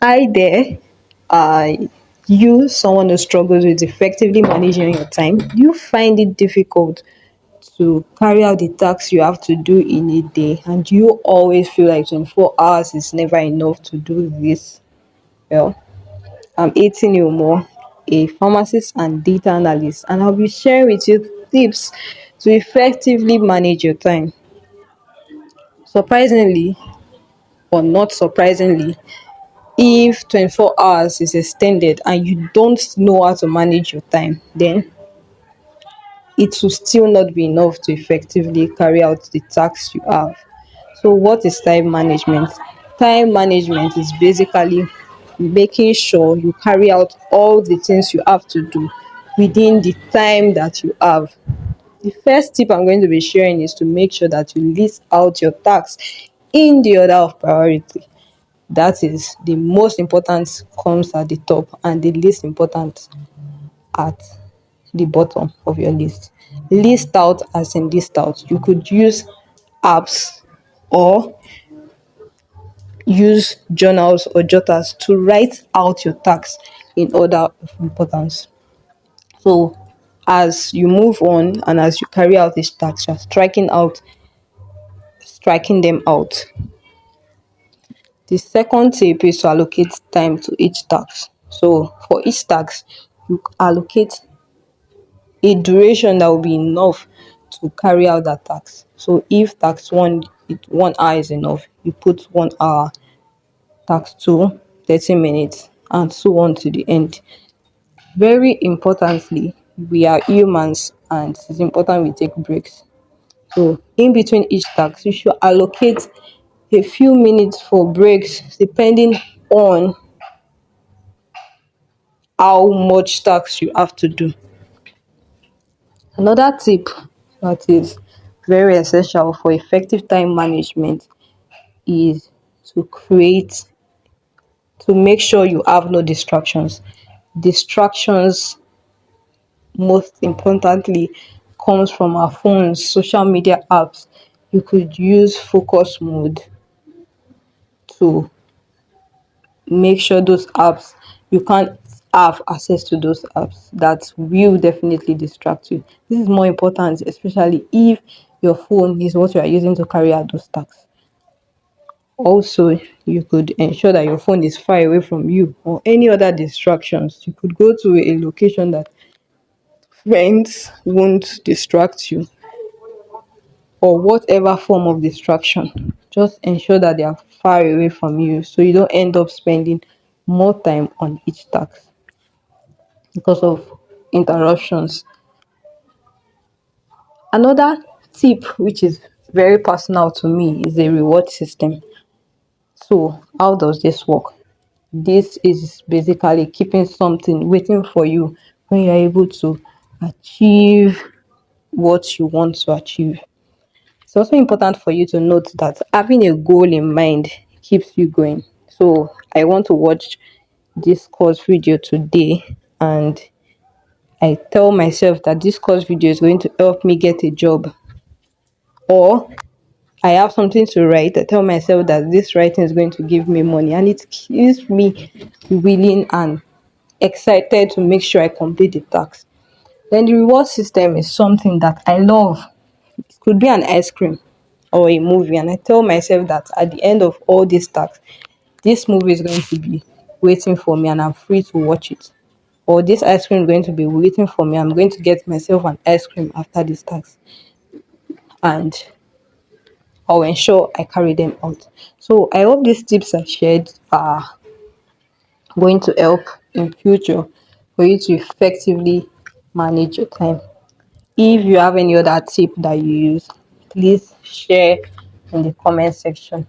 Hi there. I you someone who struggles with effectively managing your time. Do you find it difficult to carry out the tasks you have to do in a day? And do you always feel like 24 hours is never enough to do this? Well, I'm Eti-Ini Umoh, a pharmacist and data analyst, and I'll be sharing with you tips to effectively manage your time. Surprisingly, or not surprisingly, if 24 hours is extended and you don't know how to manage your time, then it will still not be enough to effectively carry out the tasks you have. So, what is time management? Time management is basically making sure you carry out all the things you have to do within the time that you have. The first tip I'm going to be sharing is to make sure that you list out your tasks in the order of priority. That is, the most important comes at the top and the least important at the bottom of your list. List out as in list out. You could use apps or use journals or jotters to write out your tasks in order of importance. So as you move on and as you carry out these tasks, you're striking them out. The second tip is to allocate time to each task. So for each task, you allocate a duration that will be enough to carry out that task. So if task one, 1 hour is enough, you put 1 hour, task two, 30 minutes, and so on to the end. Very importantly, we are humans and it's important we take breaks. So in between each task, you should allocate a few minutes for breaks depending on how much tasks you have to do. Another tip that is very essential for effective time management is to make sure you have no distractions. Distractions, most importantly, comes from our phones, social media apps. You could use focus mode to make sure those apps you can't have access to those apps that will definitely distract you. This is more important, especially if your phone is what you are using to carry out those tasks. Also, you could ensure that your phone is far away from you or any other distractions. You could go to a location that friends won't distract you or whatever form of distraction. Just ensure that they are far away from you so you don't end up spending more time on each task because of interruptions. Another tip, which is very personal to me, is a reward system. So, how does this work? This is basically keeping something waiting for you when you're able to achieve what you want to achieve. It's also important for you to note that having a goal in mind keeps you going. So, I want to watch this course video today, and I tell myself that this course video is going to help me get a job, or I have something to write. I tell myself that this writing is going to give me money, and it keeps me willing and excited to make sure I complete the task. Then the reward system is something that I love. It could be an ice cream or a movie, and I tell myself that at the end of all these tasks, this movie is going to be waiting for me, and I'm free to watch it. Or this ice cream is going to be waiting for me. I'm going to get myself an ice cream after this task, and I'll ensure I carry them out. So I hope these tips I shared are going to help in future for you to effectively manage your time. If you have any other tip that you use, please share in the comment section.